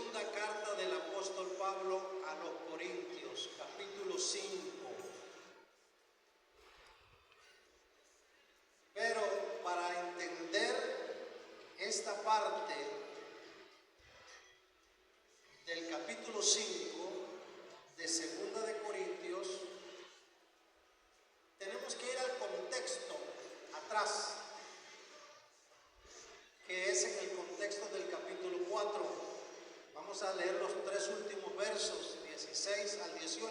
segunda carta del apóstol Pablo a los Corintios, capítulo 5. Pero para entender esta parte del capítulo 5 de segunda de Corintios, tenemos que ir al contexto atrás, que es en el contexto del capítulo 4. Vamos a leer los tres últimos versos, 16 al 18,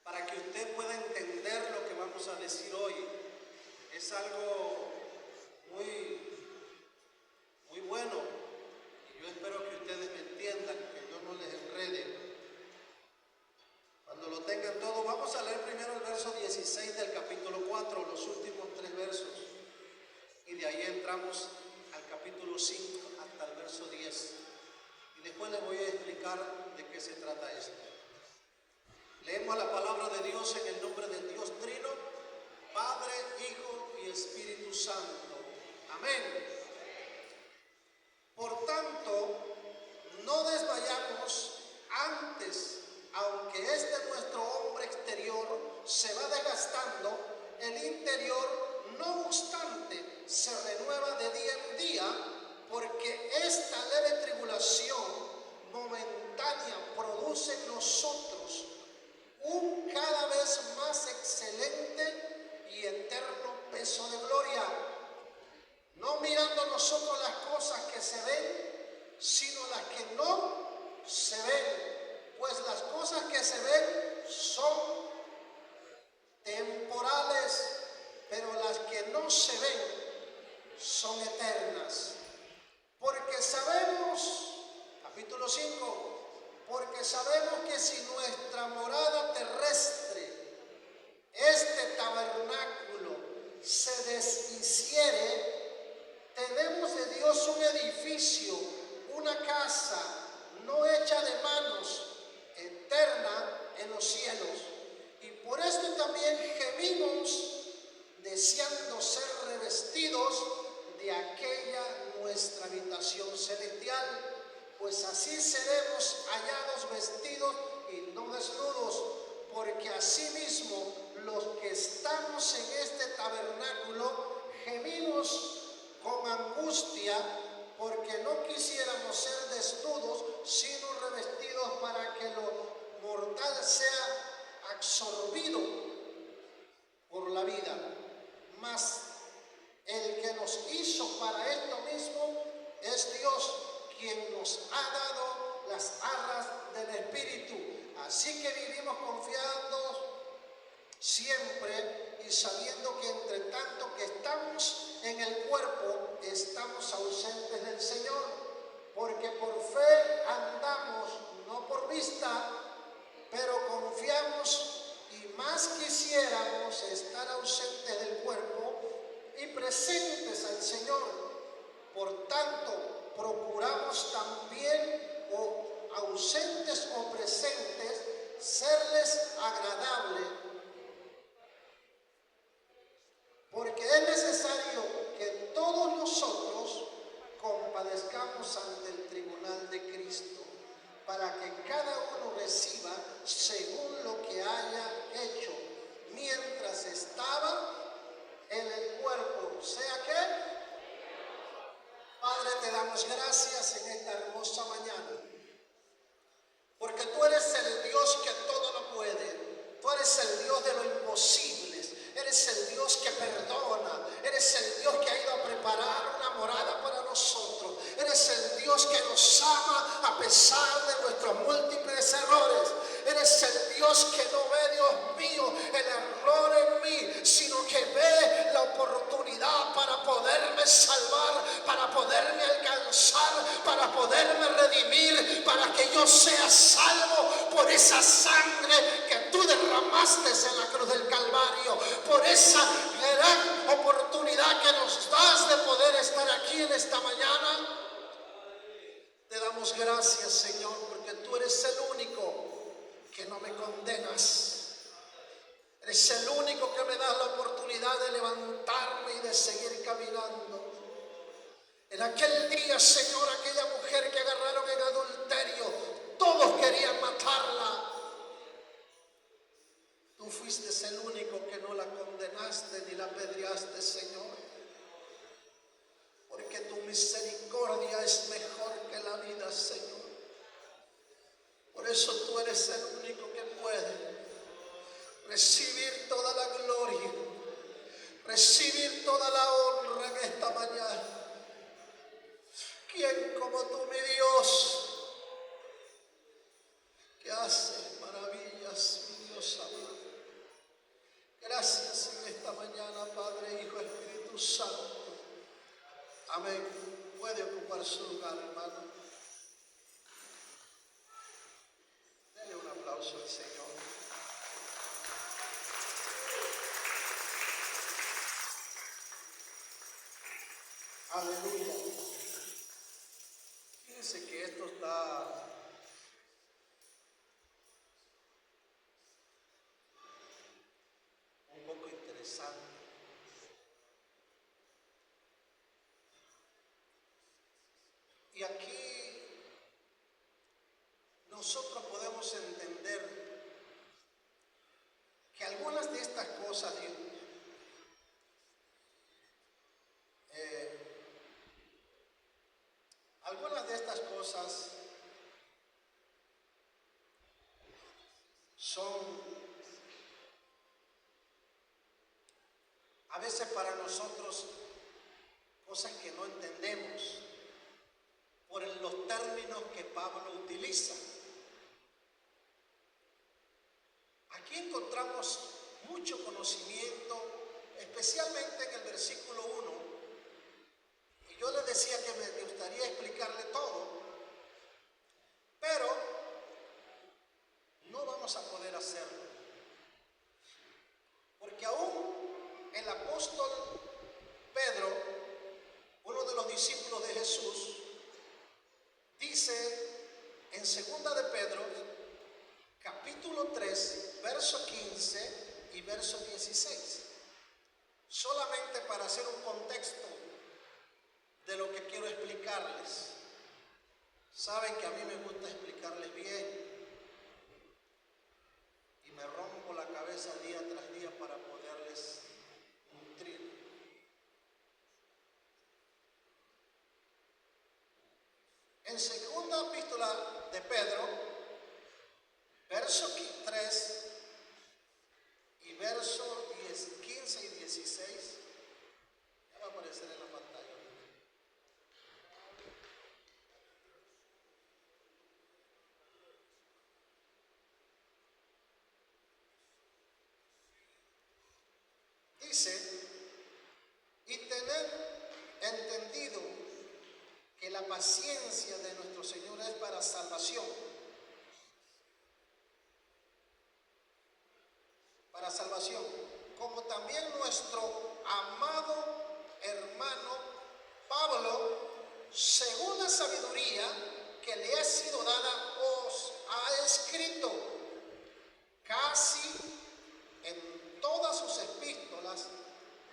para que usted pueda entender lo que vamos a decir hoy. Es algo muy bueno, y yo espero que ustedes me entiendan, que yo no les enrede. Cuando lo tengan todo, vamos a leer primero el verso 16 del capítulo 4, los últimos tres versos, y de ahí entramos al capítulo 5 hasta el verso 10, y después les voy a explicar de qué se trata esto. Leemos la palabra de Dios en el nombre del Dios Trino, Padre, Hijo y Espíritu Santo. Amén. Por tanto, no desmayamos antes. Aunque nuestro hombre exterior se va desgastando, el interior, no obstante, se renueva de día en día, porque esta leve tribulación momentánea produce en nosotros un cada vez más excelente y eterno peso de gloria, no mirando nosotros las cosas que se ven, sino las que no se ven. Pues las cosas que se ven son temporales, pero las que no se ven son eternas. Porque sabemos, capítulo 5, porque sabemos que si nuestra morada terrestre, este tabernáculo, se deshiciere, tenemos de Dios un edificio, una casa no hecha de manos, eterna en los cielos. Y por esto también gemimos, deseando ser revestidos de aquella nuestra habitación celestial, pues así seremos hallados vestidos y no desnudos, porque asimismo los que estamos en este tabernáculo gemimos con angustia, porque no quisiéramos ser desnudos, sino revestidos, para que lo mortal sea absorbido por la vida. Mas el que nos hizo para esto mismo es Dios, quien nos ha dado las arras del Espíritu. Así que vivimos confiando siempre y sabiendo que entre tanto que estamos en el cuerpo, estamos ausentes del Señor, porque por fe andamos, no por vista, pero confiamos, y más quisiéramos estar ausentes del cuerpo y presentes al Señor. Por tanto, procuramos también, o ausentes o presentes, serles agradable, porque es necesario que todos nosotros compadezcamos ante el tribunal de Cristo, para que cada uno reciba según lo que haya hecho mientras estaba en el cuerpo. Sea que, Padre, te damos gracias en esta hermosa mañana, porque tú eres el Dios que todo lo puede, tú eres el Dios de lo imposible, eres el Dios que perdona, eres el Dios que ha ido a preparar una morada para nosotros, eres el Dios que nos ama a pesar de nuestros múltiples errores, eres el Dios que no ve, Dios mío, el error en mí, sino que ve la oportunidad para poderme salvar, para poderme alcanzar, para poderme redimir, para que yo sea salvo por esa sangre que tú derramaste en la cruz del Calvario, por esa gran oportunidad que nos das de poder estar aquí en esta mañana. Te damos gracias, Señor, porque tú eres el único que no me condenas. Eres el único que me das la oportunidad de levantarme y de seguir caminando. En aquel día, Señor, aquella mujer que agarraron en adulterio, querían matarla. Tú fuiste el único que no la condenaste ni la apedreaste, Señor. Porque tu misericordia es mejor que la vida, Señor. Por eso tú eres el único que puede recibir toda la gloria, recibir toda la honra en esta mañana. ¿Quién como tú, mi Dios, que hace maravillas, mi Dios amado? Gracias en esta mañana, Padre, Hijo, Espíritu Santo. Amén. Puede ocupar su lugar, hermano. Denle un aplauso al Señor. Aleluya. Fíjense que esto está un poco interesante. Y aquí nosotros podemos entender que algunas de estas cosas, son a veces para nosotros cosas que no entendemos por los términos que Pablo utiliza. Aquí encontramos mucho conocimiento, especialmente en el versículo 1. Y yo les decía que me gustaría explicarle todo, pero no vamos a poder hacerlo. Porque aún el apóstol Pedro, uno de los discípulos de Jesús, dice en 2 de Pedro, capítulo 3, verso 15 y verso 16. Solamente para hacer un contexto de lo que quiero explicarles. Saben que a mí me gusta explicarles bien y me rompo la cabeza día tras día para poderles nutrir. En segunda epístola de Pedro, verso 3 y verso 15 y 16, ya va a aparecer en la pantalla. Dice, y tened entendido que la paciencia de nuestro Señor es para salvación. Para salvación, como también nuestro amado hermano Pablo, según la sabiduría que le ha sido dada, os ha escrito casi en todas sus epístolas,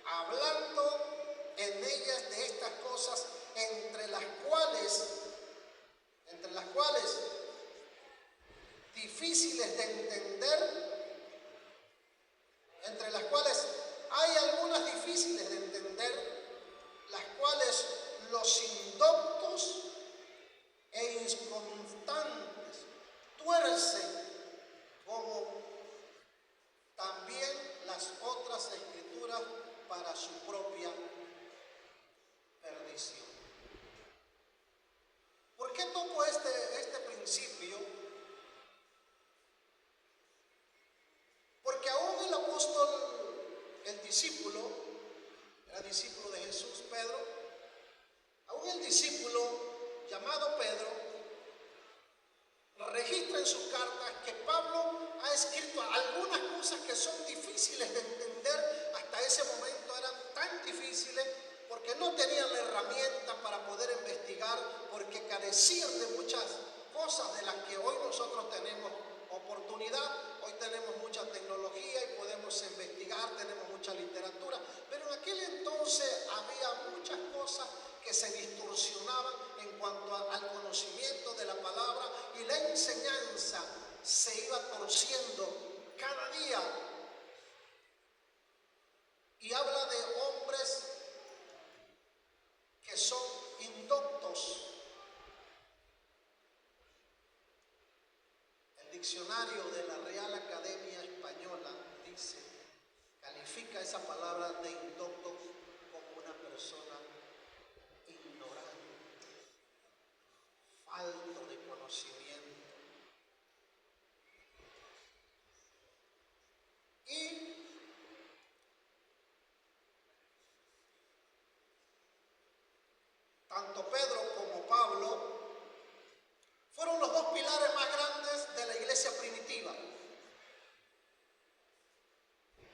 hablando en ellas de estas cosas, entre las cuales difíciles de entender, entre las cuales hay algunas difíciles de entender, las cuales los indoctos e inconstantes tuercen, como también las otras escrituras para su propia perdición. ¿Por qué toco este principio? Porque aún el apóstol, el discípulo, era discípulo de Jesús, Pedro, aún el discípulo llamado Pedro, registra en sus cartas que Pablo ha escrito algunas cosas que son difíciles de entender. Hasta ese momento eran tan difíciles porque no tenían la herramienta para poder investigar, porque carecían de muchas cosas de las que hoy nosotros tenemos oportunidad. Hoy tenemos mucha tecnología y podemos investigar, tenemos mucha literatura, pero en aquel entonces había muchas cosas que se distorsionaban en cuanto al conocimiento de la palabra y la enseñanza se iba torciendo cada día. Y habla de hombres que son indoctos. El diccionario de la Real Academia Española dice, califica esa palabra de indocto como una persona ignorante, falto de conocimiento. Y tanto Pedro como Pablo fueron los dos pilares más grandes de la iglesia primitiva.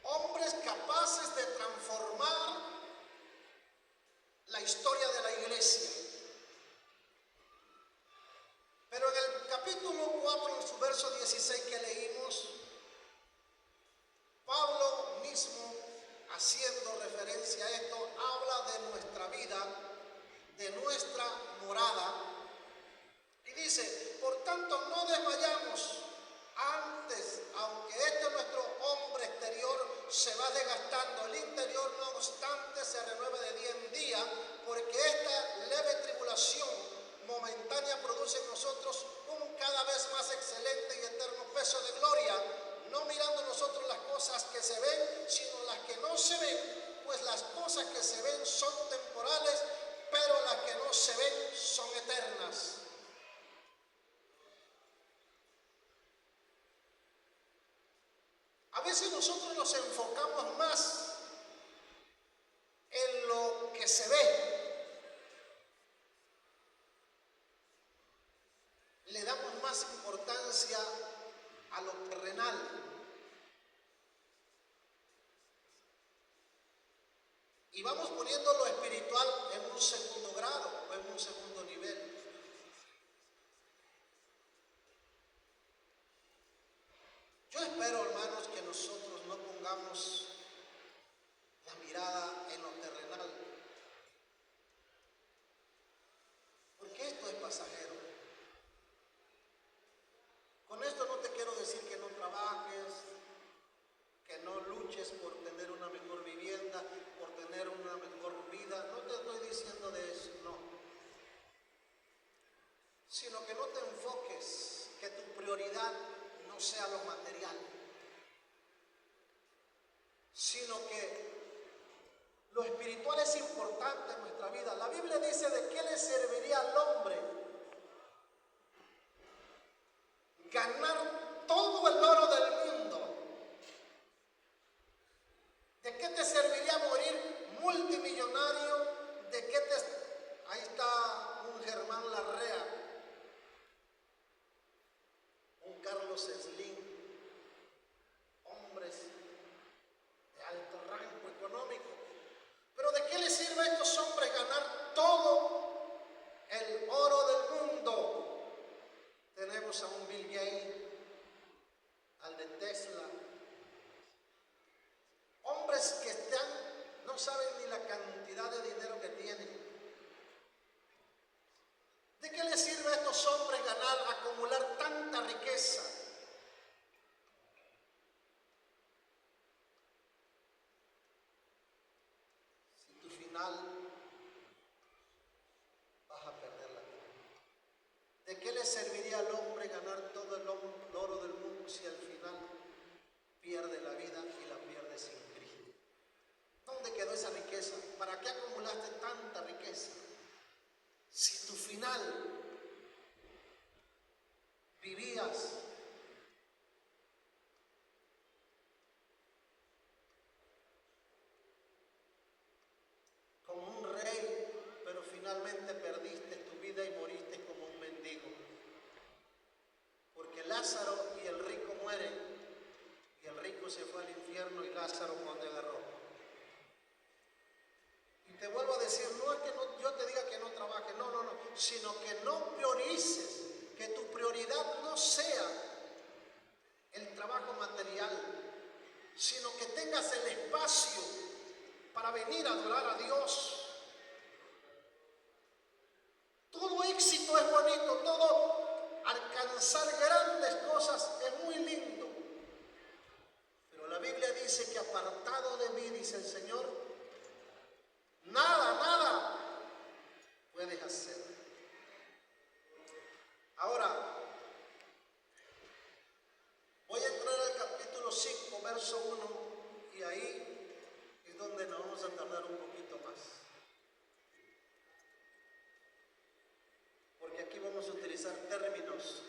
Hombres capaces de transformar la historia de la iglesia. Pero en el capítulo 4, en su verso 16 que leímos, Pablo mismo, haciendo referencia a esto, habla de nuestra vida, de nuestra morada, y dice, por tanto no desmayamos. Antes, aunque este nuestro hombre exterior se va desgastando, el interior no obstante se renueva de día en día, porque esta leve tribulación momentánea produce en nosotros un cada vez más excelente y eterno peso de gloria, no mirando nosotros las cosas que se ven, sino las que no se ven, pues las cosas que se ven son temporales, pero las que no se ven son eternas. A veces nosotros nos enfocamos más en lo que se ve, le damos más importancia a lo terrenal. Y vamos poniendo lo espiritual en un segundo grado o en un segundo nivel. Yo espero, hermanos, que nosotros no pongamos la mirada en lo terrenal, porque esto es pasajero. Con esto no te quiero decir que no trabajes, que no luches por tener una mejor vivienda, por tener una mejor vida. No te estoy diciendo de eso, no. Sino que no te enfoques, que tu prioridad no sea lo material, sino que lo espiritual es importante en nuestra vida. La Biblia dice, ¿de qué le serviría al hombre ganar todo el oro del mundo? ¿De qué te serviría morir multimillonario? ¿De qué te... Ahí está un Germán Larrea, un Carlos Slim, hombres de alto rango económico. Pero ¿de qué les sirve a estos hombres ganar todo el oro del mundo? Tenemos a un Bill Gates, al de Tesla, hombres que no saben ni la cantidad de dinero que tienen. ¿De qué les sirve a estos hombres acumular tanta riqueza? Si tu final vas a perder la vida. ¿De qué le serviría al hombre ganar todo el oro del mundo si al final pierde la vida y la pierde sin Cristo? ¿Dónde quedó esa riqueza? ¿Para qué acumulaste tanta riqueza? Si tu final vivías como un rey, pero finalmente perdiste tu vida y moriste como un mendigo. Porque Lázaro y el rico mueren, y el rico se fue al infierno y Lázaro cuando agarró. Y te vuelvo a decir, no es que yo te diga que no trabajes, no, sino que no priorices, que tu prioridad no sea el trabajo material, sino que tengas el espacio para venir a adorar a Dios. Todo éxito es bonito, todo alcanzar alcanzar grandes cosas es muy lindo. Pero la Biblia dice que apartado de mí, dice el Señor, nada puedes hacer. Ahora, voy a entrar al capítulo 5, verso 1, y ahí es donde nos vamos a tardar un poquito más. Porque aquí vamos a utilizar términos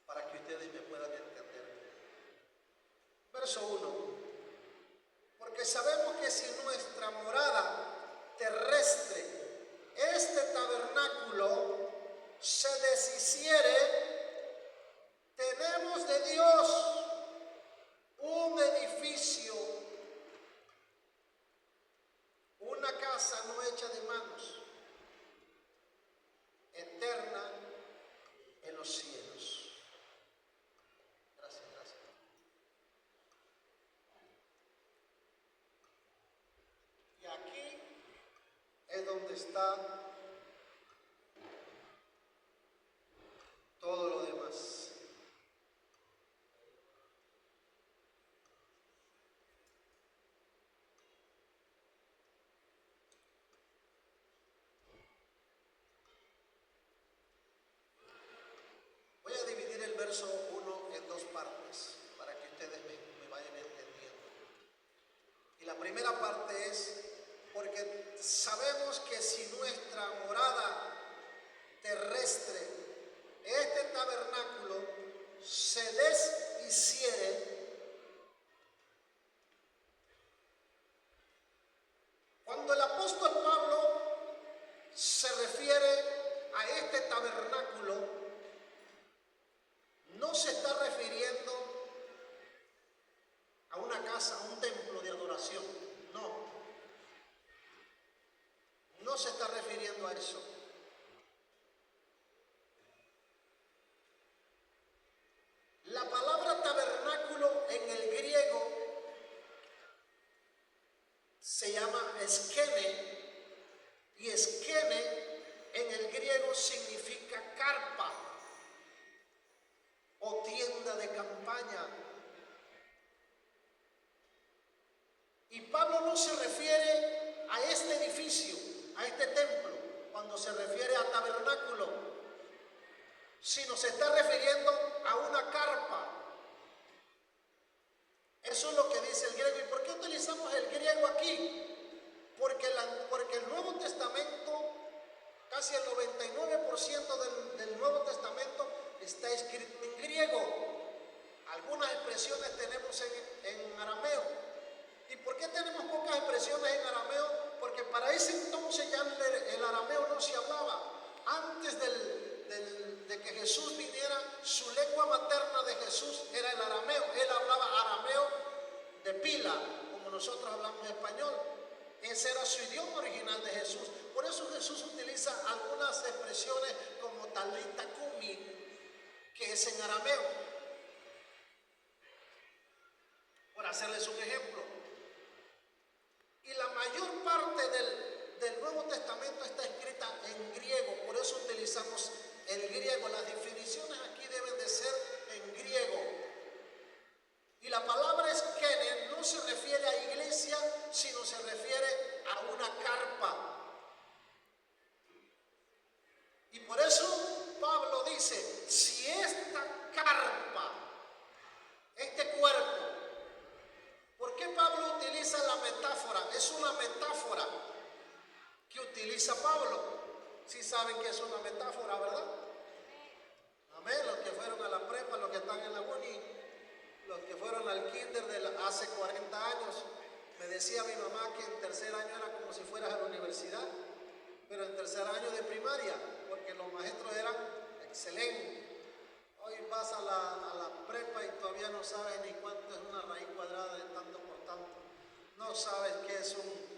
para que ustedes me puedan entender. Verso 1. Porque sabemos que si nuestra morada terrestre, este tabernáculo, se deshiciere, tenemos de Dios un edificio, una casa no hecha de manos, eterna en los cielos. Gracias. Y aquí es donde está todo lo demás. Voy a dividir el verso 1 en dos partes para que ustedes me vayan entendiendo. Y la primera parte es, porque sabemos que si nuestra morada terrestre, este tabernáculo, se deshiciere, cuando el apóstol Pablo se refiere a este tabernáculo, no se está refiriendo a una casa, a un templo de adoración. No se está refiriendo a eso. La palabra tabernáculo en el griego se llama esquene, y esquene en el griego significa carpa o tienda de campaña. Y Pablo no se refiere a este edificio, a este templo, cuando se refiere a tabernáculo, sino se está refiriendo a una carpa. Eso es lo que dice el griego. ¿Y por qué utilizamos el griego aquí? Porque el Nuevo Testamento, casi el 99% del Nuevo Testamento está escrito en griego. Algunas expresiones tenemos en arameo. ¿Y por qué tenemos pocas expresiones en arameo? Porque para ese entonces ya el arameo no se hablaba. Antes de que Jesús viniera, su lengua materna de Jesús era el arameo. Él hablaba arameo de pila, como nosotros hablamos español. Ese era su idioma original de Jesús. Por eso Jesús utiliza algunas expresiones como talita kumi, que es en arameo. Por hacerles un ejemplo. Y la mayor parte del Nuevo Testamento está escrita en griego, por eso utilizamos el griego. Las definiciones aquí deben de ser en griego. Y la palabra esquene no se refiere a iglesia, sino se refiere a una carpa. Y por eso Pablo dice, si esta carpa, este cuerpo, ¿por qué Pablo utiliza la metáfora? Es una metáfora que utiliza Pablo. Sí saben que es una metáfora, ¿verdad? Amén. Los que fueron a la prepa, los que están en la uni, los que fueron al kinder hace 40 años, me decía mi mamá que en tercer año era como si fueras a la universidad, pero en tercer año de primaria, porque los maestros eran excelentes. Hoy vas a la prepa y todavía no sabes ni cuánto es una raíz cuadrada de tanto por tanto. No sabes qué es un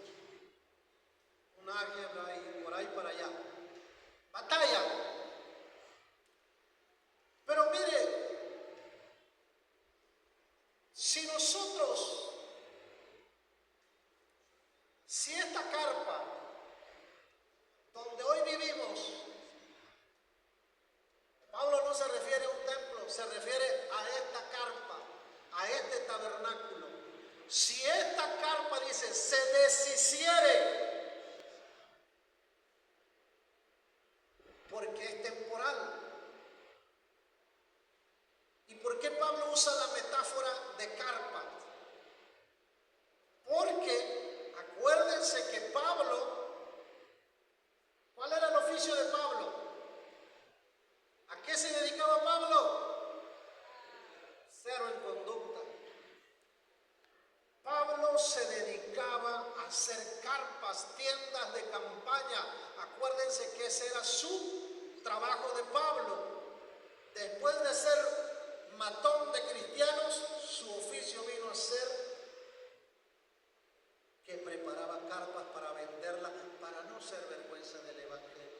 álgebra y por ahí para allá. Batalla. Pero mire, si esta carpa donde hoy vivimos no se refiere a un templo, se refiere a esta carpa, a este tabernáculo. Si esta carpa, dice, se deshiciere, porque es temporal. ¿Y por qué Pablo usa la metáfora de carpa? Porque acuérdense que Pablo, ¿cuál era el oficio de Pablo? ¿A qué se dedicaba Pablo? Cero en conducta. Pablo se dedicaba a hacer carpas, tiendas de campaña. Acuérdense que ese era su trabajo de Pablo. Después de ser matón de cristianos, su oficio vino a ser que preparaba carpas para venderlas, para no ser vergüenza del evangelio.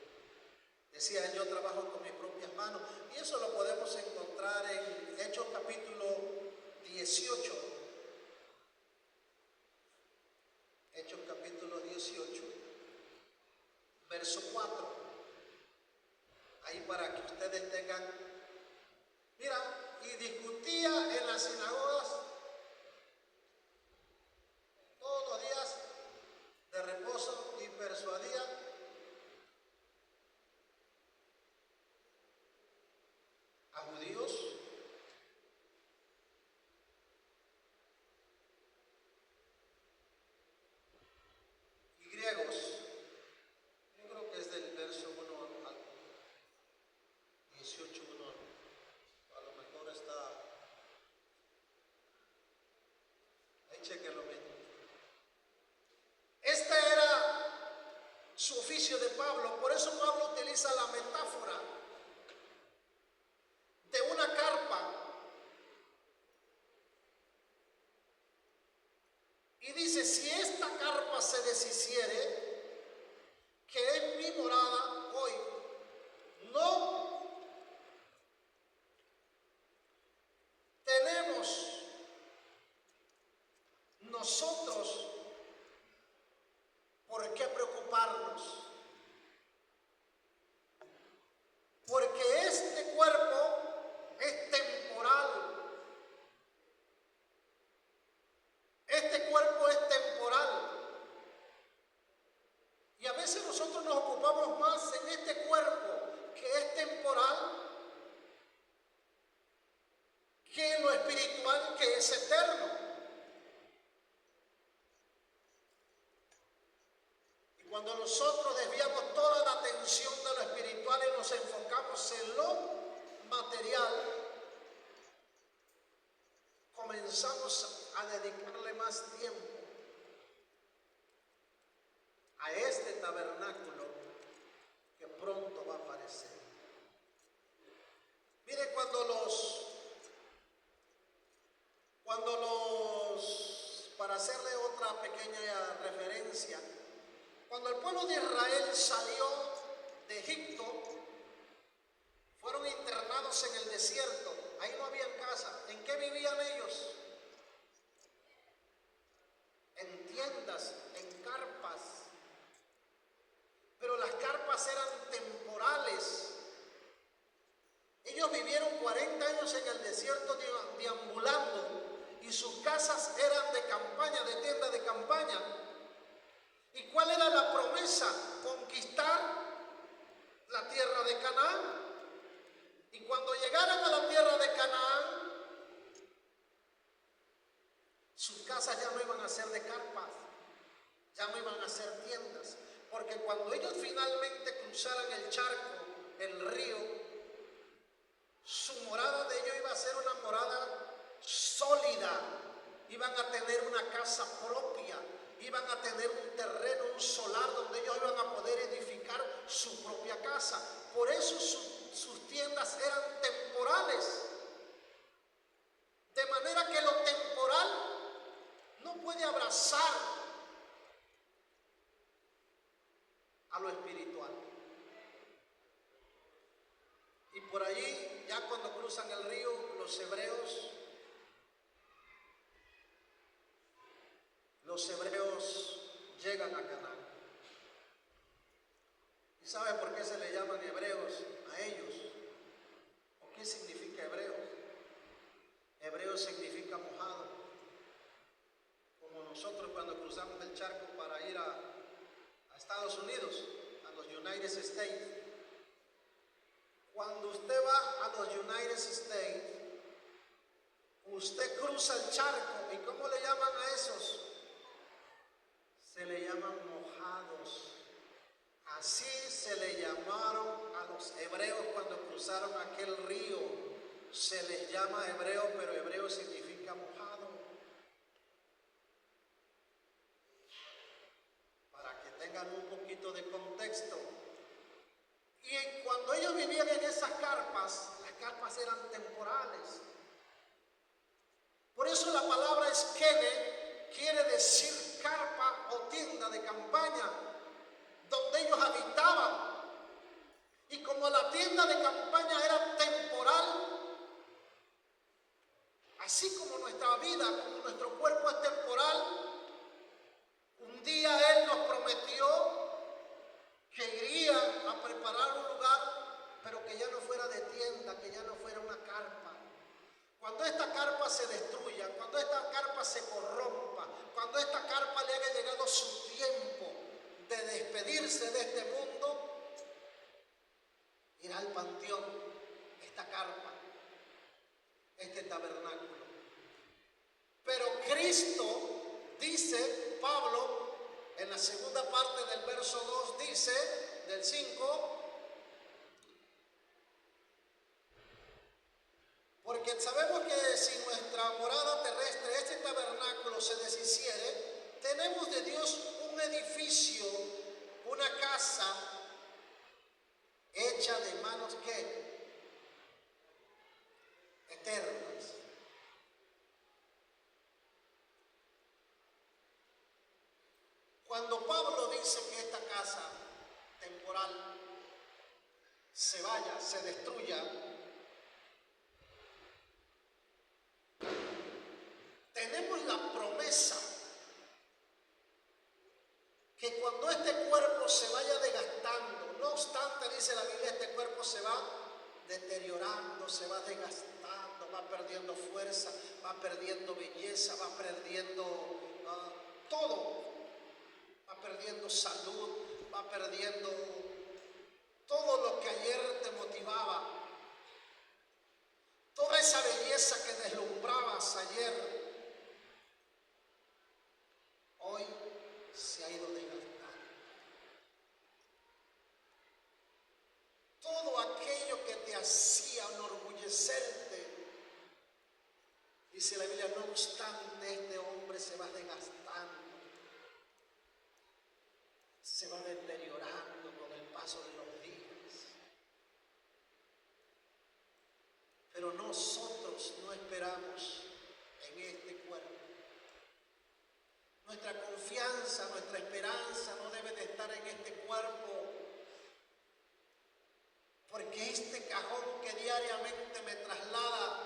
Decía, yo trabajo con mis propias manos, y eso lo podemos encontrar en Hechos capítulo 18. Hechos capítulo 18, verso 4. Ahí para que ustedes tengan. Mira, y discutía en las sinagogas todos los días de reposo y persuadía a judíos y griegos. Yo creo que es del verso 1 al 18, 1. A lo mejor está ahí, chequenlo bien. Este era su oficio de Pablo. Por eso Pablo utiliza la metáfora de una carpa y dice, si esta carpa se deshiciere, que es mi morada hoy, no tenemos nosotros por qué preocuparnos, porque este cuerpo es temporal. Este cuerpo es temporal. Y a veces nosotros nos ocupamos más en este cuerpo que es temporal que en lo espiritual, que es eterno. Y cuando nosotros desviamos toda la atención de lo espiritual y nos enfocamos en lo material, comenzamos a dedicarle más tiempo a este tabernáculo que pronto va a aparecer. Mire, para hacerle otra pequeña referencia, cuando el pueblo de Israel salió de Egipto, fueron internados en el desierto. Ahí no habían casa. ¿En qué vivían ellos? En tiendas, en carpas. Pero las carpas eran temporales. Ellos vivieron 40 años en el desierto deambulando, y sus casas eran de campaña, de tienda de campaña. ¿Y cuál era la promesa? Conquistar la tierra de Canaán. Y cuando llegaran a la tierra de Canaán, sus casas ya no iban a ser de carpas, ya no iban a ser tiendas, porque cuando ellos finalmente cruzaran el charco, el río, su morada de ellos iba a ser una morada sólida. Iban a tener una casa propia, iban a tener un terreno, un solar donde ellos iban a poder edificar su propia casa. Por eso sus tiendas eran temporales. De manera que lo temporal no puede abrazar a lo espiritual. Y por allí, ya cuando cruzan el río, los hebreos llegan a Canaán. ¿Y sabe por qué se le llaman hebreos a ellos? a los United States, usted cruza el charco, ¿y cómo le llaman a esos? Se le llaman mojados. Así se le llamaron a los hebreos cuando cruzaron aquel río. Se les llama hebreo, pero hebreo significa mojado. Para que tengan un poquito de contexto. Y cuando ellos vivían en esas carpas, las carpas eran temporales. Por eso la palabra esquele quiere decir carpa o tienda de campaña, donde ellos habitaban. Y como la tienda de campaña era temporal, así como nuestra vida, como nuestro cuerpo es temporal, un día Él nos prometió que iría a preparar un lugar, pero que ya no fuera de tienda, que ya no fuera una carpa. Cuando esta carpa se destruya, cuando esta carpa se corrompa, cuando esta carpa le haya llegado su tiempo de despedirse de este mundo, irá al panteón esta carpa, este tabernáculo. Pero Cristo, dice Pablo, en la segunda parte del verso 2, dice, del 5, porque sabemos que si nuestra morada terrestre, este tabernáculo, se deshiciere, tenemos de Dios un edificio, una casa hecha de manos que eternas. Cuando Pablo dice que esta casa temporal se vaya, se destruya, tenemos la promesa que cuando este cuerpo se vaya desgastando, no obstante, dice la Biblia, este cuerpo se va deteriorando, se va desgastando, va perdiendo fuerza, va perdiendo belleza, va perdiendo todo, va perdiendo salud, va perdiendo todo lo que ayer te motivaba, toda esa belleza que deslumbrabas ayer, hoy se ha ido desgastando. Todo aquello que te hacía enorgullecerte, dice la Biblia, no obstante, este hombre se va desgastando, se va deteriorando con el paso de los días. Pero nosotros no esperamos en este cuerpo. Nuestra confianza, nuestra esperanza no debe de estar en este cuerpo, porque este cajón que diariamente me traslada,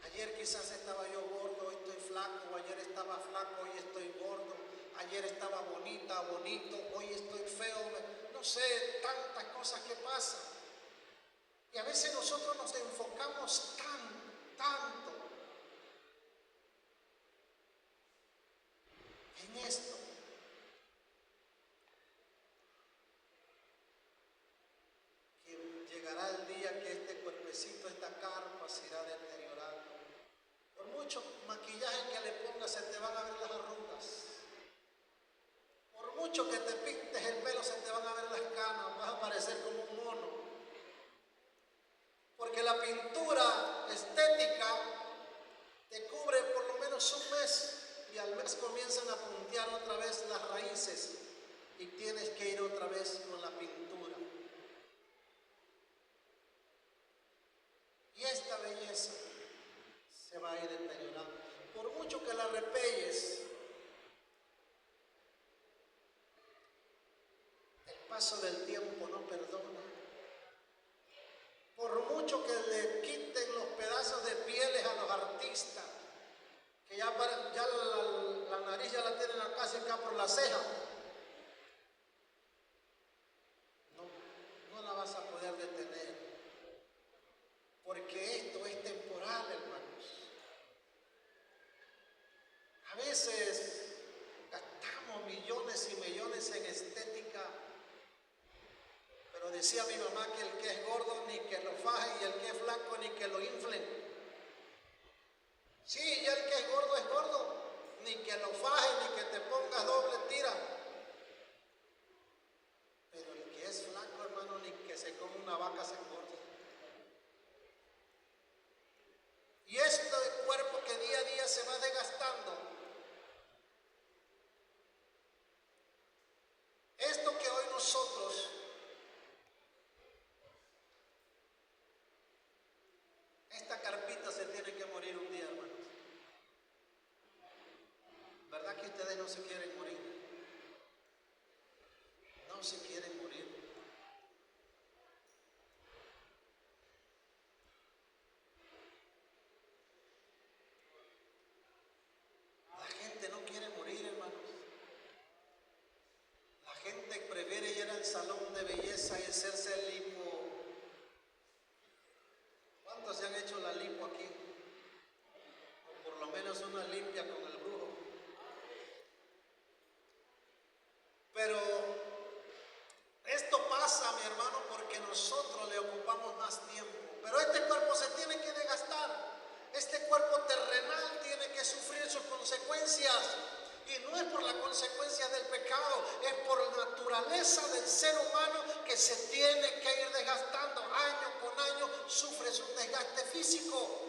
ayer quizás estaba yo gordo, hoy estoy flaco, ayer estaba flaco, hoy estoy gordo, ayer estaba bonita, bonito, hoy estoy feo, no sé, tantas cosas que pasan. Y a veces nosotros nos enfocamos tanto en esto, que llegará el día que este cuerpecito, esta carpa se irá deteriorando. Por mucho maquillaje que le pongas, se te van a ver las arrugas. Por mucho que te pintes el pelo, se te van a ver las canas, vas a parecer como un mono. Porque la pintura estética te cubre por lo menos un mes y al mes comienzan a puntear otra vez las raíces y tienes que ir otra vez con la pintura. Y esta belleza se va a ir deteriorando. Por mucho que la repelles, el paso del tiempo no perdona. Por mucho que le quiten los pedazos de pieles a los artistas, que ya la nariz ya la tienen acá, acá por la ceja, no la vas a poder detener, porque esto es temporal, hermanos. A veces gastamos millones y millones en estética, pero Decía mi mamá que el que es gordo ni que lo faje y el que es flaco ni que lo inflen. Sí, ya el que es gordo, ni que lo faje ni que te pongas doble tira. Pero el que es flaco, hermano, ni que se come una vaca se engorda. Y este cuerpo que día a día se va desgastando, esto que hoy nosotros, esta carpita se tiene que morir un día, hermanos. ¿Verdad que ustedes no se quieren morir? No se quieren morir. La gente no quiere morir, hermanos. La gente prefiere ir al salón de belleza y hacerse el lipo. ¿Cuántos se han hecho la lipo aquí? O por lo menos una limpia con el brujo. Pero esto pasa, mi hermano, porque nosotros le ocupamos más tiempo. Pero este cuerpo se tiene que desgastar. Este cuerpo terrenal tiene que sufrir sus consecuencias. Y no es por la consecuencia del pecado, es por la naturaleza del ser humano que se tiene que ir desgastando. Año con año sufres un desgaste físico.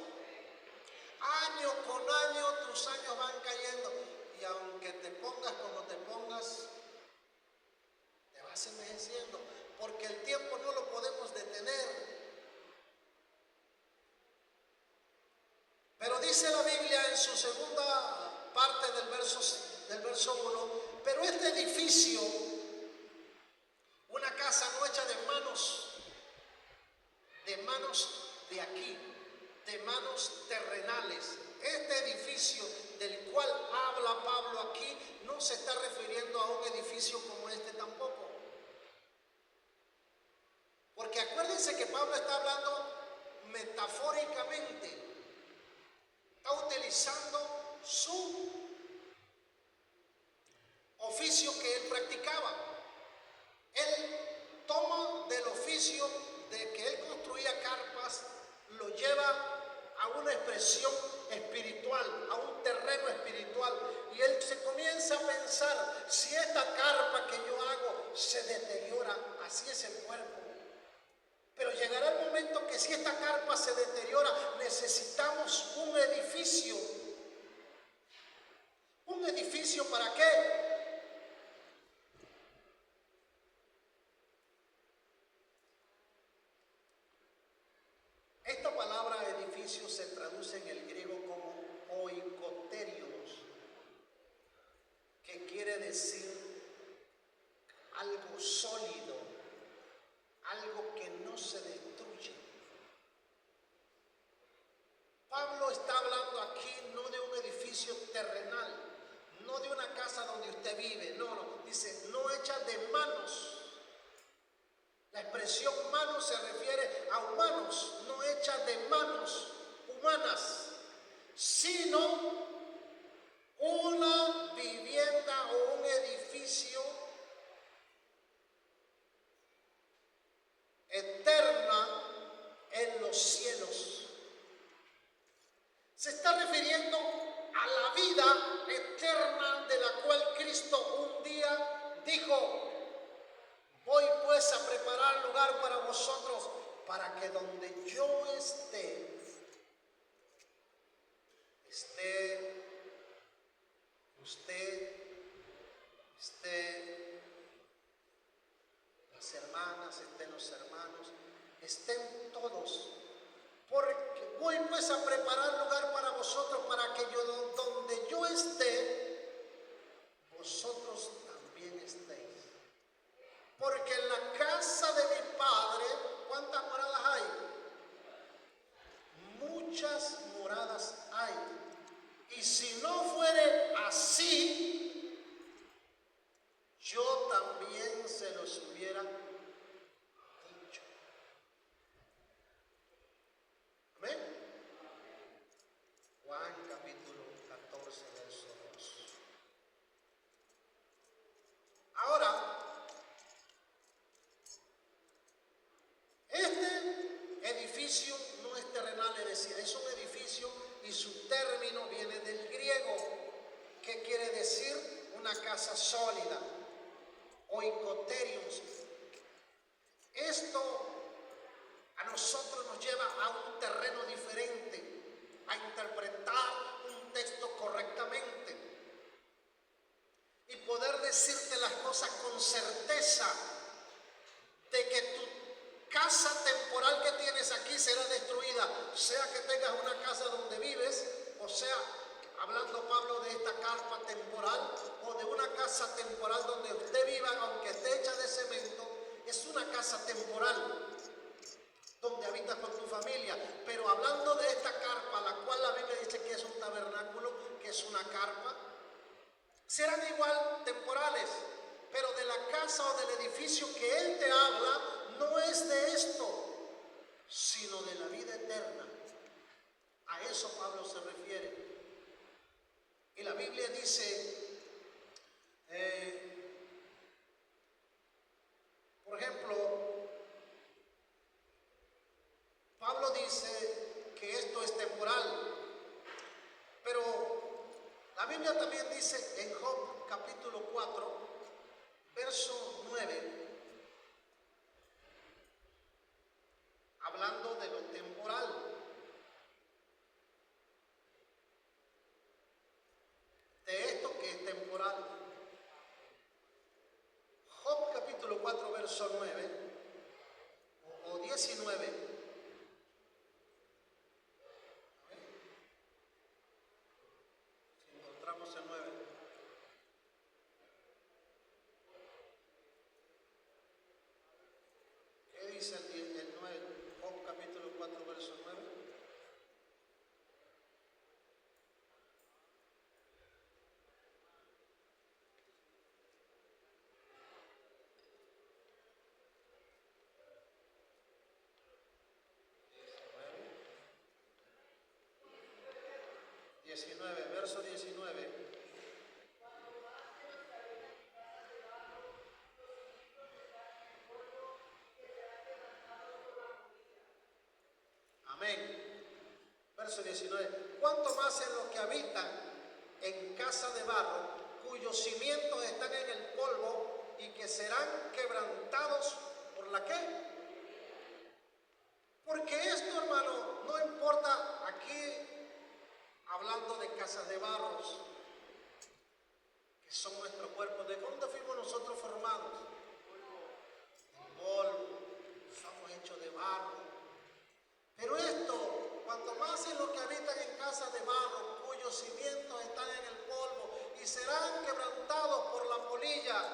Año con año tus años van cayendo. Y aunque te pongas como te pongas, te vas envejeciendo. Porque el tiempo no lo podemos detener. Pero dice la Biblia en su segunda parte del verso 1, pero este edificio, una casa no hecha de manos de aquí, de manos terrenales. Este edificio del cual habla Pablo aquí no se está refiriendo a un edificio como este tampoco. Porque acuérdense que Pablo está hablando metafóricamente. Está utilizando su oficio que él practicaba. Él toma del oficio de que él construía carpas, lo lleva a una expresión espiritual, a un terreno espiritual. Y él se comienza a pensar, si esta carpa que yo hago se deteriora, así es el cuerpo. Pero llegará el momento que si esta carpa se deteriora, necesitamos un edificio. ¿Un edificio para qué? Esta palabra edificio se traduce en el griego como oikoterios, que quiere decir algo sólido, algo que no se destruye. Pablo está hablando aquí no de un edificio terrenal, no de una casa donde usted vive, no, dice no hecha de manos. La expresión manos se refiere a humanos, no hecha de manos humanas, sino una vivienda o un edificio eterna en los cielos. Se está refiriendo a la vida eterna de la cual Cristo un día dijo: voy pues a preparar lugar para vosotros, para que donde yo esté usted, las hermanas, estén los hermanos, estén todos. Porque voy pues a preparar lugar para vosotros, para que donde yo esté, vosotros también estéis. Porque en la casa de mi Padre, ¿cuántas moradas hay? Muchas moradas hay. Y si no fuere así, yo también se los hubiera dicho. Amén. Juan capítulo 14, verso 2. decir, es un edificio y su término viene del griego, que quiere decir una casa sólida, oikoterios. Esto a nosotros nos lleva a un terreno diferente, a interpretar un texto correctamente y poder decirte las cosas con certeza de que tu casa temporal que tienes aquí será destruida, sea que tengas una casa donde vives, o sea, hablando Pablo de esta carpa temporal, o de una casa temporal donde usted viva, aunque esté hecha de cemento, es una casa temporal donde habitas con tu familia. Pero hablando de esta carpa, la cual la Biblia dice que es un tabernáculo, que es una carpa, serán igual temporales, pero de la casa o del edificio que Él te habla no es de esto, sino de la vida eterna. A eso Pablo se refiere. Y la Biblia dice, por ejemplo, Pablo dice que esto es temporal, pero la Biblia también dice en Job capítulo 4, verso 9, hablando de lo temporal, de esto que es temporal. Job capítulo 4, verso 9 o 19. Si encontramos el 9. ¿Qué dice el 9? Job capítulo 4, verso 9. Verso 19. Amén. Verso 19. ¿Cuánto más en los que habitan en casa de barro, cuyos cimientos están en el polvo y que serán quebrantados por la qué? Porque esto, hermano, no importa aquí, hablando de casas de barros, que son nuestro cuerpo. ¿De dónde fuimos nosotros formados? De polvo, somos hechos de barro. Pero esto, cuanto más en los que habitan en casas de barro, cuyos cimientos están en el polvo y serán quebrantados por la polilla,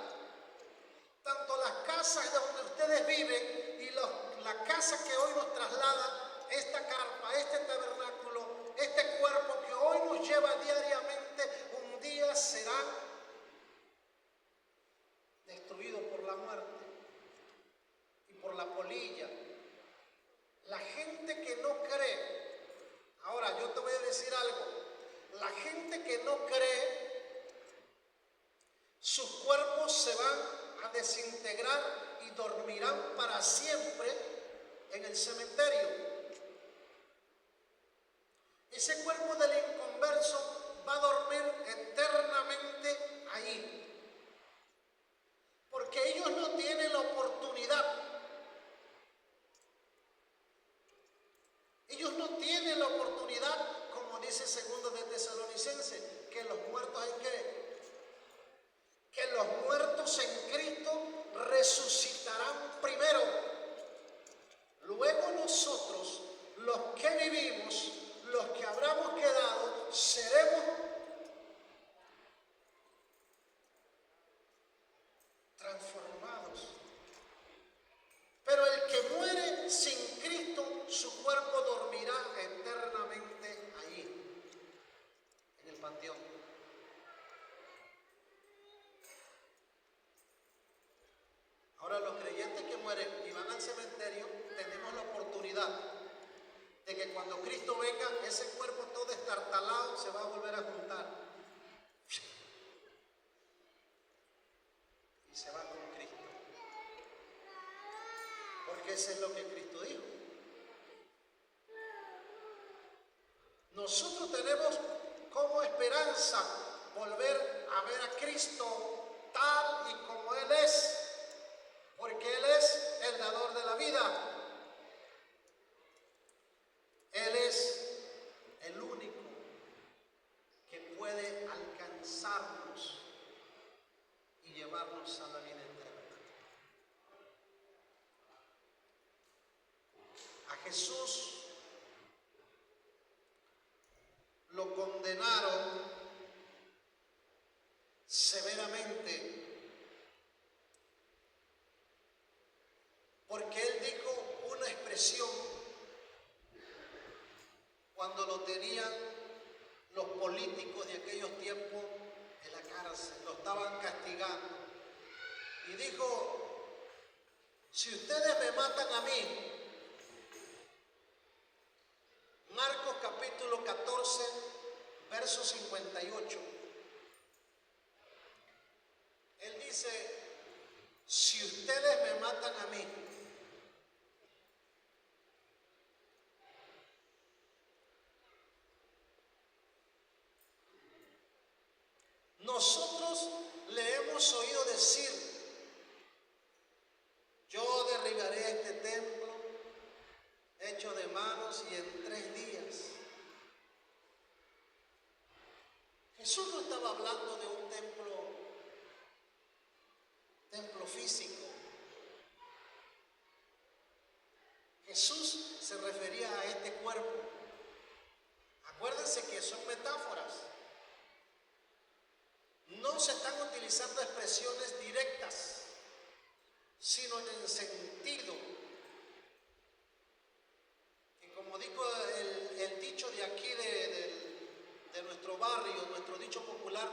tanto las casas donde ustedes viven y la casa que hoy nos traslada, esta carpa, este tabernáculo, este cuerpo que hoy nos lleva diariamente, un día será destruido por la muerte y por la polilla. La gente que no cree, ahora yo te voy a decir algo, la gente que no cree, sus cuerpos se van a desintegrar y dormirán para siempre en el cementerio. Ese cuerpo del inconverso va a dormir eternamente ahí, porque ellos no tienen la oportunidad. Ellos no tienen la oportunidad, como dice 2 de Tesalonicenses, que los muertos hay que los muertos en Cristo resucitarán primero. Luego nosotros, los que vivimos, los que habremos quedado, seremos transformados. Pero el que muere sin Cristo, su cuerpo dormirá eternamente allí, en el panteón. Ahora, los creyentes que mueren y van al cementerio, tenemos la oportunidad de que cuando Cristo venga, ese cuerpo todo destartalado se va a volver a juntar y se va con Cristo, porque eso es lo que Cristo dijo. nosotros tenemos como esperanza volver a ver a Cristo tal y como Él es, porque Él es el dador de la vida. Él es el único que puede alcanzarnos y llevarnos a la vida eterna. A Jesús lo condenaron severamente porque Él dijo una expresión cuando lo tenían los políticos de aquellos tiempos en la cárcel, lo estaban castigando, y dijo: si ustedes me matan a mí, Marcos capítulo 14, verso 58, Él dice: si ustedes me matan a mí, nosotros le hemos oído decir: yo derribaré este templo hecho de manos y en 3 días. Jesús no estaba hablando de un templo físico. Jesús se refería a este cuerpo. Acuérdense que son metáforas. No se están utilizando expresiones directas, sino en el sentido. Y como dijo el dicho de aquí de nuestro barrio, nuestro dicho popular: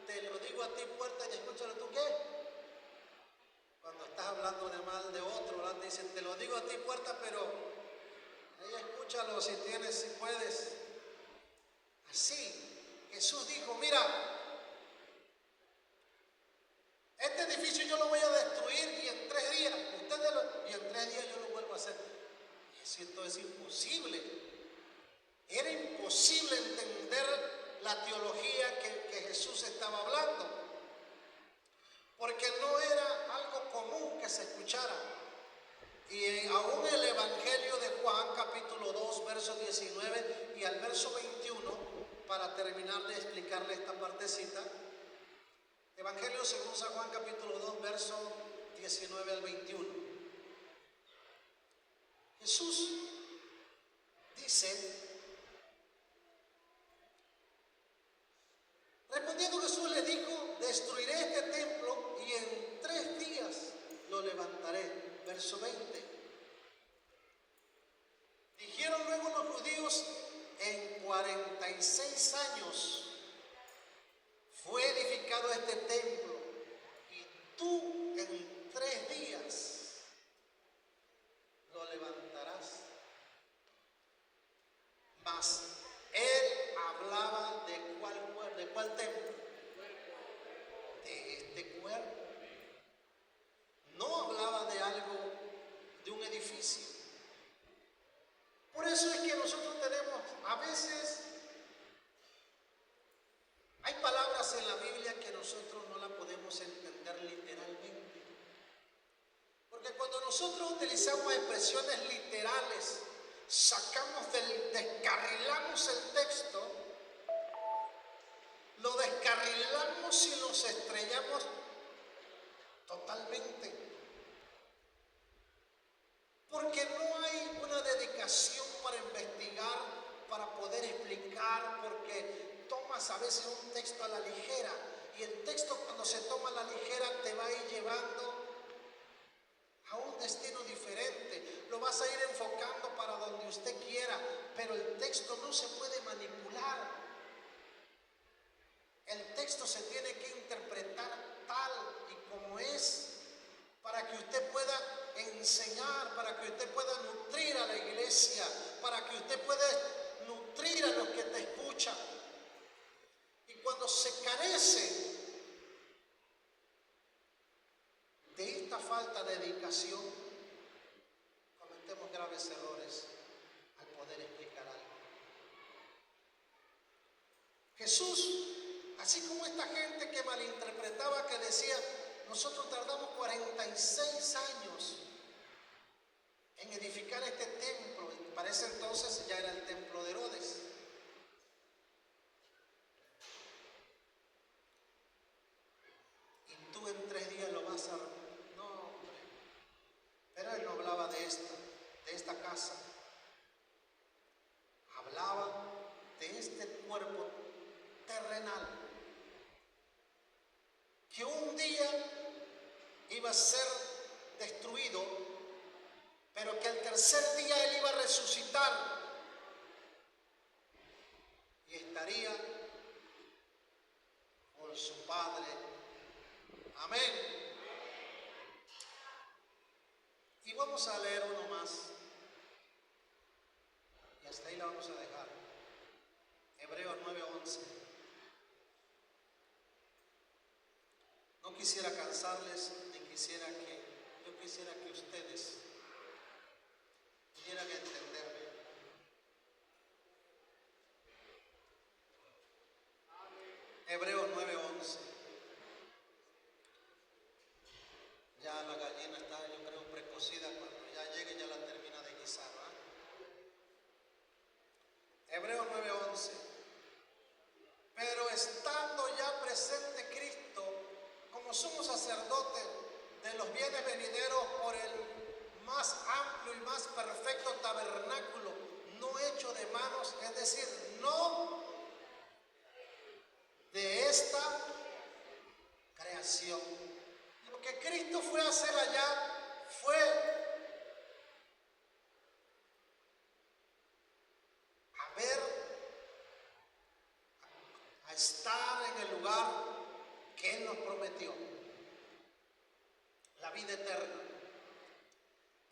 te lo digo a ti puerta y escúchalo tú, ¿qué? Cuando estás hablando de mal de otro, ¿verdad? Te dicen: te lo digo a ti puerta, pero escúchalo si tienes, si puedes. Así, Jesús dijo: mira, este edificio yo lo voy a destruir y en 3 días, y en 3 días yo lo vuelvo a hacer. Y esto es imposible. Era imposible entender la teología que Jesús estaba hablando, porque no era algo común que se escuchara. Y aún el Evangelio de Juan, capítulo 2, verso 19 y al verso 21, para terminar de explicarle esta partecita, Evangelio según San Juan, capítulo 2, verso 19 al 21. Jesús dice: respondiendo Jesús le dijo: destruiré este templo y en 3 días lo levantaré. Verso 20. Dijeron luego los judíos: en 46 años fue edificado este templo, y tú en 3 días lo levantarás. Mas él hablaba de cuál templo, de este cuerpo. No hablaba de algo, de un edificio. Por eso es que nosotros tenemos, a veces, hay palabras en la Biblia que nosotros no la podemos entender literalmente. Porque cuando nosotros utilizamos expresiones literales, descarrilamos el texto, lo descarrilamos y nos estrellamos totalmente. Porque no hay una dedicación para investigar, para poder explicar, porque tomas a veces un texto a la ligera, y el texto, cuando se toma a la ligera, te va a ir llevando a un destino diferente. Lo vas a ir enfocando para donde usted quiera, pero el texto no se puede manipular. El texto se tiene que interpretar tal y como es, para que usted pueda enseñar, para que usted pueda nutrir a la iglesia, para que usted pueda nutrir a los que te escuchan. Y cuando se carece de esta falta de dedicación, cometemos graves errores al poder explicar algo. Jesús, así como esta gente que malinterpretaba, que decía, nosotros tardamos 46 años en edificar este templo, y para ese entonces ya era el templo de Herodes. Y tú en 3 días lo vas a... No, hombre. Pero él no hablaba de esta casa. Hablaba de este cuerpo terrenal que un día iba a ser destruido, pero que al tercer día él iba a resucitar y estaría con su Padre. Amén. Y vamos a leer uno más y hasta ahí la vamos a dejar. Hebreos 9:11. No quisiera cansarles, ni quisiera que, yo quisiera que ustedes pudieran entenderme. Hebreos 9:11. Ya la gallina está, yo creo, precocida, cuando ya llegue ya la termina de guisar, ¿verdad? Hebreos 9:11. Pero estando ya presente Cristo como sumo sacerdote de los bienes venideros por el más amplio y más perfecto tabernáculo, no hecho de manos, es decir, no de esta creación. Lo que Cristo fue a hacer allá fue a estar en el lugar que Él nos prometió, la vida eterna.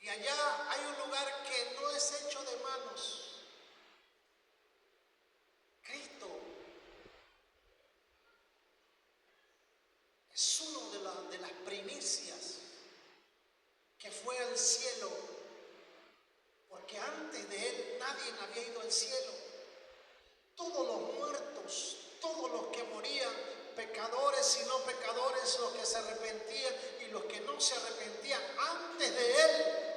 Y allá hay un lugar que no es hecho de manos. Cristo es uno de las primicias que fue al cielo, porque antes de Él nadie había ido al cielo. Todos los muertos, todos los que morían, pecadores y no pecadores, los que se arrepentían y los que no se arrepentían, antes de Él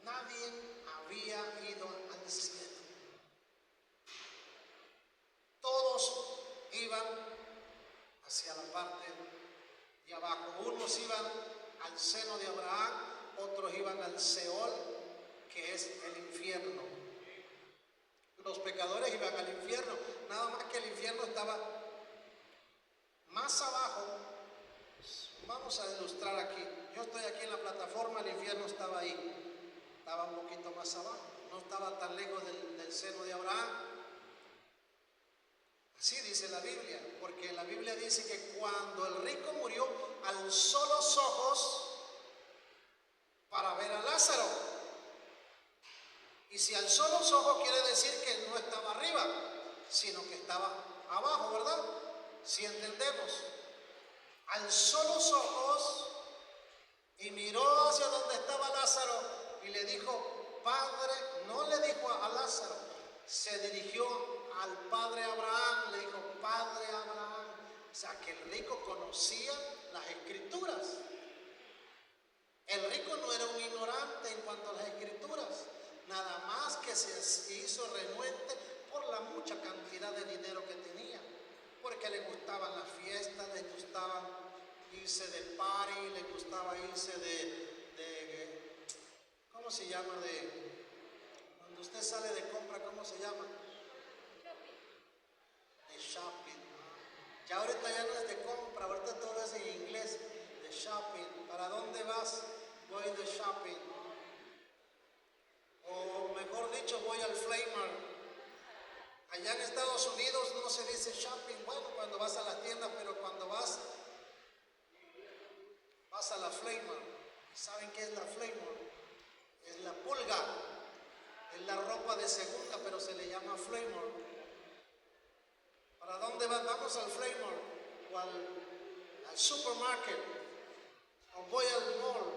nadie había ido al cielo. Todos iban hacia la parte de abajo. Unos iban al seno de Abraham, otros iban al Seol, que es el infierno. Los pecadores iban al infierno, nada más que el infierno estaba más abajo. Vamos a ilustrar aquí. Yo estoy aquí en la plataforma, el infierno estaba ahí, estaba un poquito más abajo, no estaba tan lejos del seno de Abraham. Así dice la Biblia, porque la Biblia dice que cuando el rico murió, alzó los ojos para ver a Lázaro. Y si alzó los ojos quiere decir que no estaba arriba, sino que estaba abajo, ¿verdad? Si entendemos. Alzó los ojos y miró hacia donde estaba Lázaro y le dijo, Padre, no le dijo a Lázaro, se dirigió al padre Abraham, le dijo, Padre Abraham. O sea, que el rico conocía las escrituras. El rico no era un ignorante en cuanto a las escrituras, nada más que se hizo renuente por la mucha cantidad de dinero que tenía, porque le gustaban las fiestas, le gustaba irse de party, le gustaba irse ¿cómo se llama? Cuando usted sale de compra, ¿cómo se llama? De shopping. Ya ahorita ya no es de compra, ahorita todo es en inglés, de shopping. ¿Para dónde vas? Voy de shopping. O mejor dicho, voy al Flamar. Allá en Estados Unidos no se dice shopping, bueno, cuando vas a las tiendas, pero cuando vas a la Flamar. ¿Saben qué es la Flamar? Es la pulga, es la ropa de segunda, pero se le llama Flamar. ¿Para dónde vas? Vamos al Flamar o al supermarket, o voy al mall.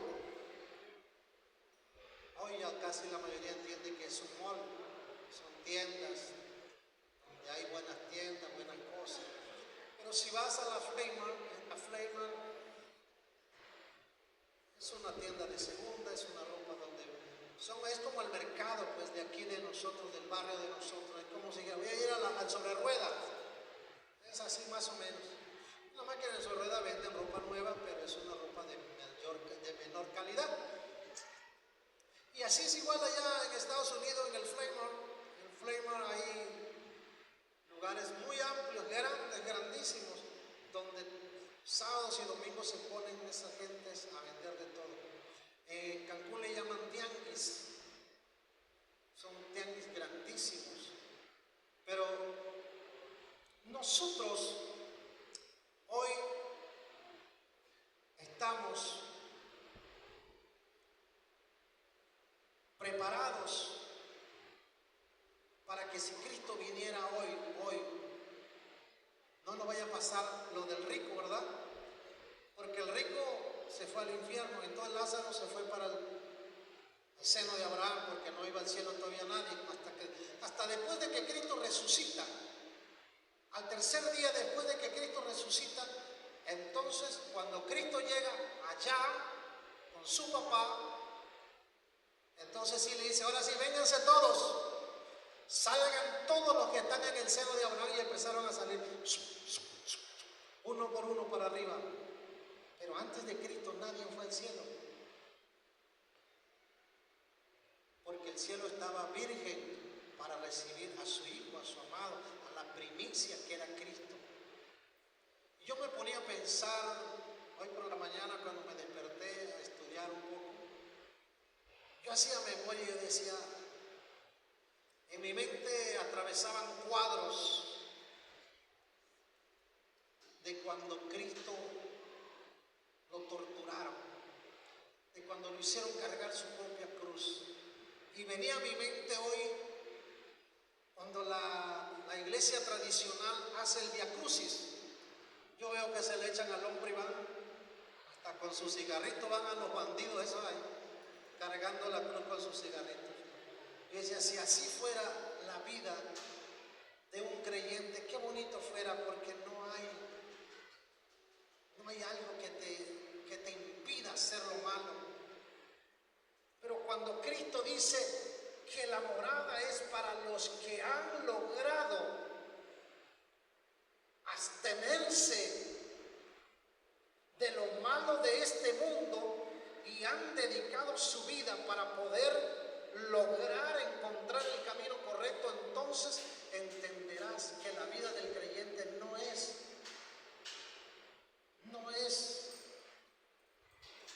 Hoy ya casi la mayoría entiende que es un mall, son tiendas, y hay buenas tiendas, buenas cosas. Pero si vas a la Flamar es una tienda de segunda, es una ropa donde es como el mercado pues de aquí de nosotros, del barrio de nosotros. Es como si voy a ir al sobre ruedas. Es así más o menos. Nada más que en el sobre ruedas venden ropa nueva, pero es una ropa de menor calidad. Y así es igual allá en Estados Unidos, en el Flamar. En el Flamar hay lugares muy amplios, grandes, grandísimos, donde sábados y domingos se ponen esas gentes a vender de todo. En Cancún le llaman tianguis, son tianguis grandísimos. Pero nosotros hoy estamos preparados para que si Cristo viniera hoy, no nos vaya a pasar lo del rico, ¿verdad? Porque el rico se fue al infierno, entonces Lázaro se fue para el seno de Abraham, porque no iba al cielo todavía nadie, hasta después de que Cristo resucita. Al tercer día después de que Cristo resucita, entonces cuando Cristo llega allá con su papá, entonces sí le dice, ahora sí, vénganse todos. Salgan todos los que están en el seno de Abraham, y empezaron a salir uno por uno para arriba. Pero antes de Cristo nadie fue al cielo, porque el cielo estaba virgen para recibir a su hijo, a su amado, a la primicia que era Cristo. Y yo me ponía a pensar hoy por la mañana cuando me desperté a estudiar un poco. Yo hacía memoria y yo decía, en mi mente atravesaban cuadros de cuando Cristo lo torturaron, de cuando lo hicieron cargar su propia cruz. Y venía a mi mente hoy cuando la iglesia tradicional hace el Via Crucis. Yo veo que se le echan al hombro y van, hasta con su cigarrito van a los bandidos, eso ahí, cargando la cruz con sus cigarritos. Y decía, si así fuera la vida de un creyente, qué bonito fuera, porque no hay algo que te impida hacer lo malo. Pero cuando Cristo dice que la morada es para los que han logrado abstenerse de lo malo de este mundo y han dedicado su vida para poder lograr encontrar el camino correcto, entonces entenderás que la vida del creyente no es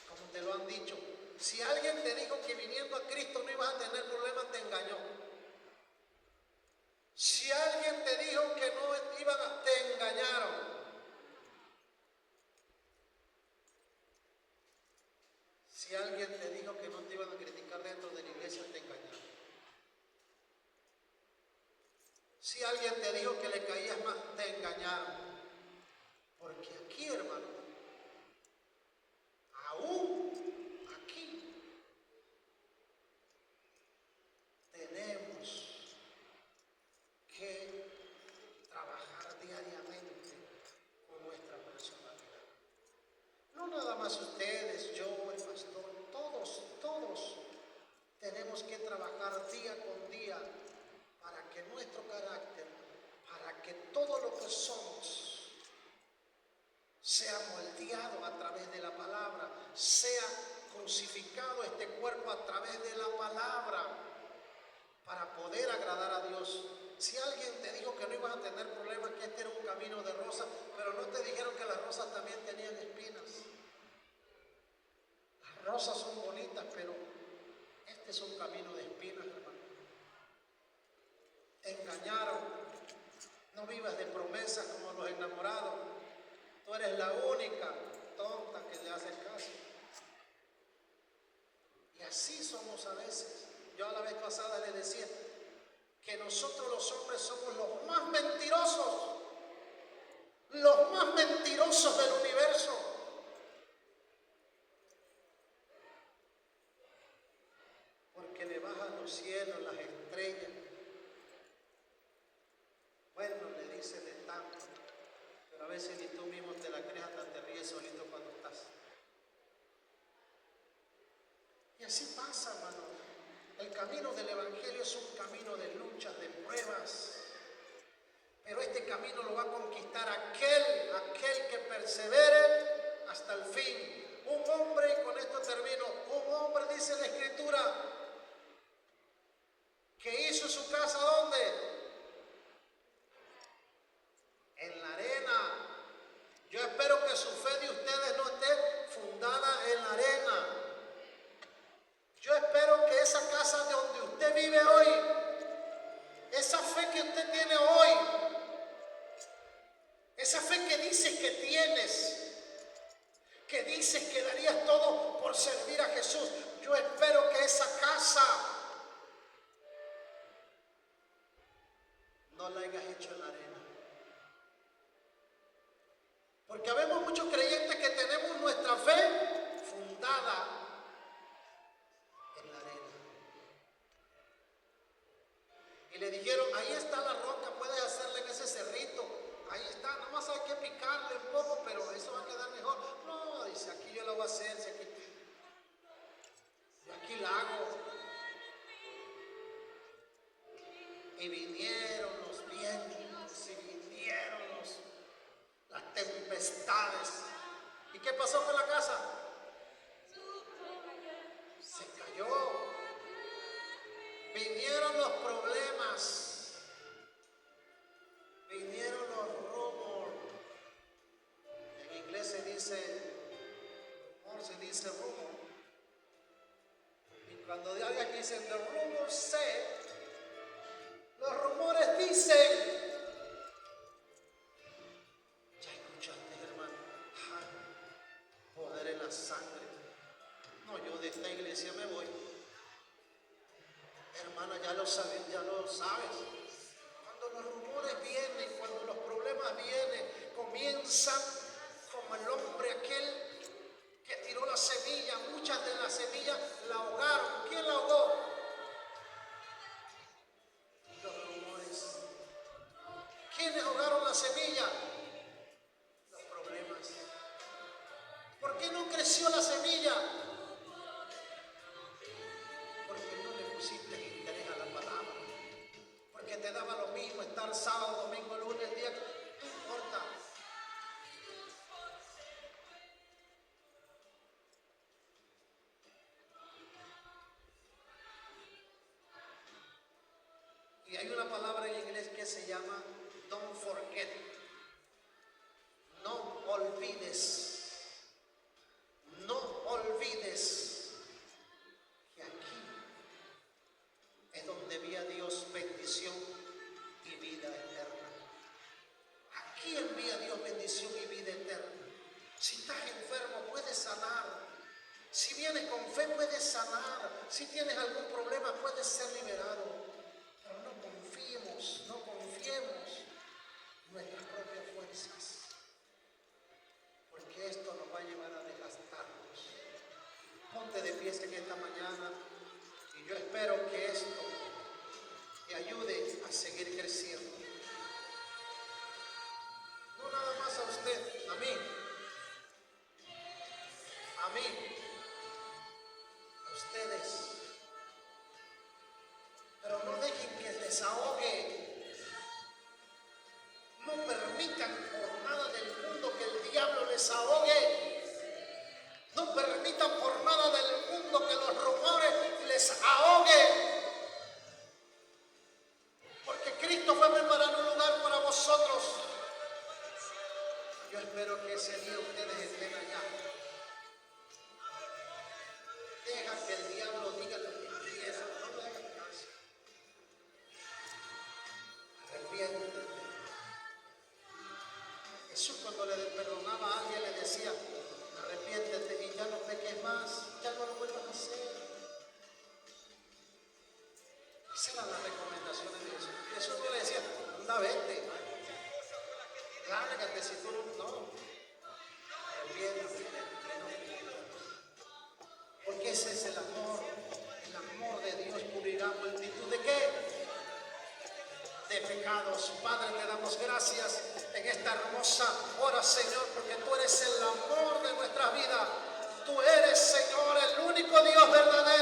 como te lo han dicho. Si alguien te dijo que viniendo a Cristo no ibas a tener problemas, te engañó. Si alguien te dijo que no iban a, te engañaron. Si alguien te dijo que no te iban a criticar dentro de la iglesia, te engañaron. Si alguien te dijo que le caías más, te engañaron. Porque aquí, hermano, aún aquí, tenemos que trabajar diariamente con nuestra personalidad. No nada más ustedes, yo, el pastor, todos tenemos que trabajar día con día para que nuestro carácter, para que todo lo que somos sea moldeado a través de la palabra, sea crucificado este cuerpo a través de la palabra, para poder agradar a Dios. Si alguien te dijo que no ibas a tener problemas, que este era un camino de rosas, pero no te dijeron que las rosas también tenían espinas. Las rosas son bonitas, pero este es un camino de espinas, hermano. Te engañaron. No vivas de promesas como los enamorados. Tú eres la única tonta que le hace caso. Y así somos a veces. Yo a la vez pasada le decía que nosotros los hombres somos los más mentirosos del universo. Porque le bajan los cielos, las estrellas. Y así pasa, hermano. El camino del Evangelio es un camino de luchas, de pruebas. Pero este camino lo va a conquistar aquel que persevere hasta el fin. Un hombre, y con esto termino, un hombre, dice la Escritura, que hizo su casa, ¿dónde? En la arena. Yo espero que su fe de ustedes no esté fundada en la arena. Yo espero que esa casa de donde usted vive hoy, esa fe que usted tiene hoy, esa fe que dices que tienes, que dices que darías todo por servir a Jesús, yo espero que esa casa no la hayas hecho en la arena. Porque habemos muchos creyentes que tenemos nuestra fe fundada en la arena. Y le dijeron, ahí está la roca, puedes hacerle en ese cerrito. Ahí está, nada más hay que picarle un poco, pero eso va a quedar mejor. No, dice, aquí yo la voy a hacer, si aquí la hago. Y vinieron los vientos, y vinieron las tempestades. ¿Y qué pasó con la casa? Se cayó. Vinieron los problemas. Vinieron los rumores. En inglés se dice rumor. Y cuando alguien dice the rumor say, los rumores dicen. Ya escuchaste, hermano. Poder en la sangre. No, yo de esta iglesia me voy. Hermana, ya lo sabes, Cuando los rumores vienen, cuando los problemas vienen, comienzan como el hombre aquel que tiró la semilla. Muchas de las semillas la ahogaron. ¿Quién la ahogó? Los rumores. ¿Quiénes ahogaron la semilla? Los problemas. ¿Por qué no creció la semilla? Porque no le pusiste interés a la palabra. Porque te daba lo mismo estar sábado, domingo, lunes, día, no importa. Y hay una palabra en inglés que se llama don't forget. No olvides. No olvides que aquí es donde envía Dios bendición y vida eterna. Aquí envía Dios bendición y vida eterna. Si estás enfermo, puedes sanar. Si vienes con fe, puedes sanar. Si tienes algún problema, puedes ser liberado. Pero no confiemos en nuestras propias fuerzas. Porque esto nos va a llevar a desgastarnos. Ponte de pie en esta mañana y yo espero que esto te ayude a seguir creciendo. No nada más a usted, a mí, a ustedes. Pero no dejen que les ahogue. No permitan por nada del mundo que el diablo les ahogue. No permitan por nada del mundo que los rumores les ahoguen. Porque Cristo fue a preparar un lugar para vosotros. Yo espero que ese día ustedes estén allá. Deja que el diablo diga lo que quiera. No le hagan caso. Arrepiéntete. Jesús, cuando le perdonaba a alguien, le decía: arrepiéntete y ya no peques más, ya no lo vuelvas a hacer. Esas eran las recomendaciones de Jesús. Jesús no le decía: anda, vete, lárgate si tú no. Arrepiéntete. Porque ese es el amor de Dios cubrirá multitud de ¿qué? De pecados. Padre, te damos gracias en esta hermosa hora, Señor, porque tú eres el amor de nuestra vida. Tú eres, Señor, el único Dios verdadero.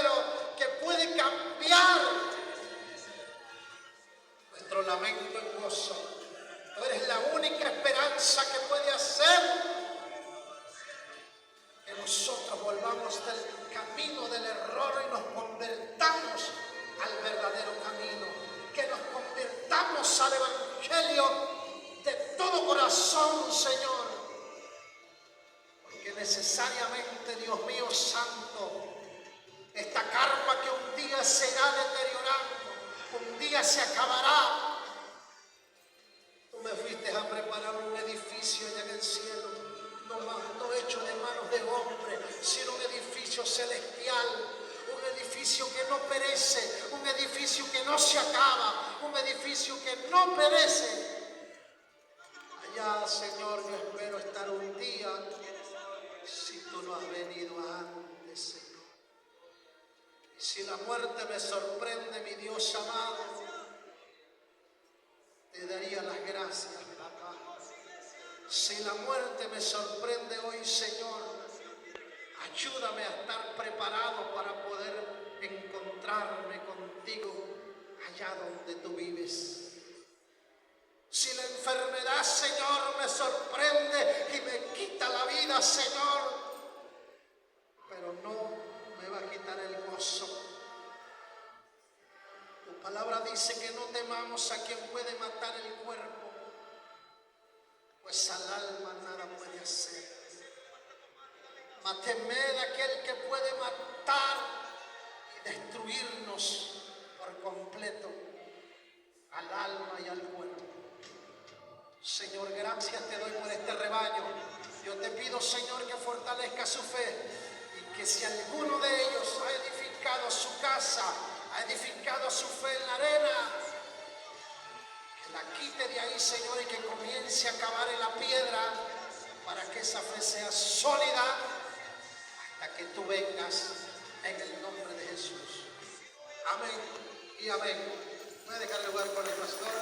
Evangelio de todo corazón, Señor. Porque necesariamente, Dios mío santo, esta carpa que un día se irá deteriorando, un día se acabará. Tú me fuiste a preparar un edificio allá en el cielo, no hecho de manos de hombre, sino un edificio celestial, un edificio que no perece, un edificio que no se acaba, un edificio que no perece. Allá, Señor, yo espero estar un día, si tú no has venido antes, Señor. Y si la muerte me sorprende, mi Dios amado, te daría las gracias, papá. Si la muerte me sorprende hoy, Señor, ayúdame a estar preparado para poder encontrarme contigo allá donde tú vives. Si la enfermedad, Señor, me sorprende y me quita la vida, Señor, pero no me va a quitar el gozo. Tu palabra dice que no temamos a quien puede matar el cuerpo, pues al alma nada puede hacer. Mas temed aquel que puede matar y destruirnos por completo, al alma y al cuerpo. Señor, gracias te doy por este rebaño. Yo te pido, Señor, que fortalezca su fe y que si alguno de ellos ha edificado su casa, ha edificado su fe en la arena, que la quite de ahí, Señor, y que comience a cavar en la piedra para que esa fe sea sólida hasta que tú vengas, en el nombre de Jesús. Amén y amén. Voy a dejar el lugar con el pastor.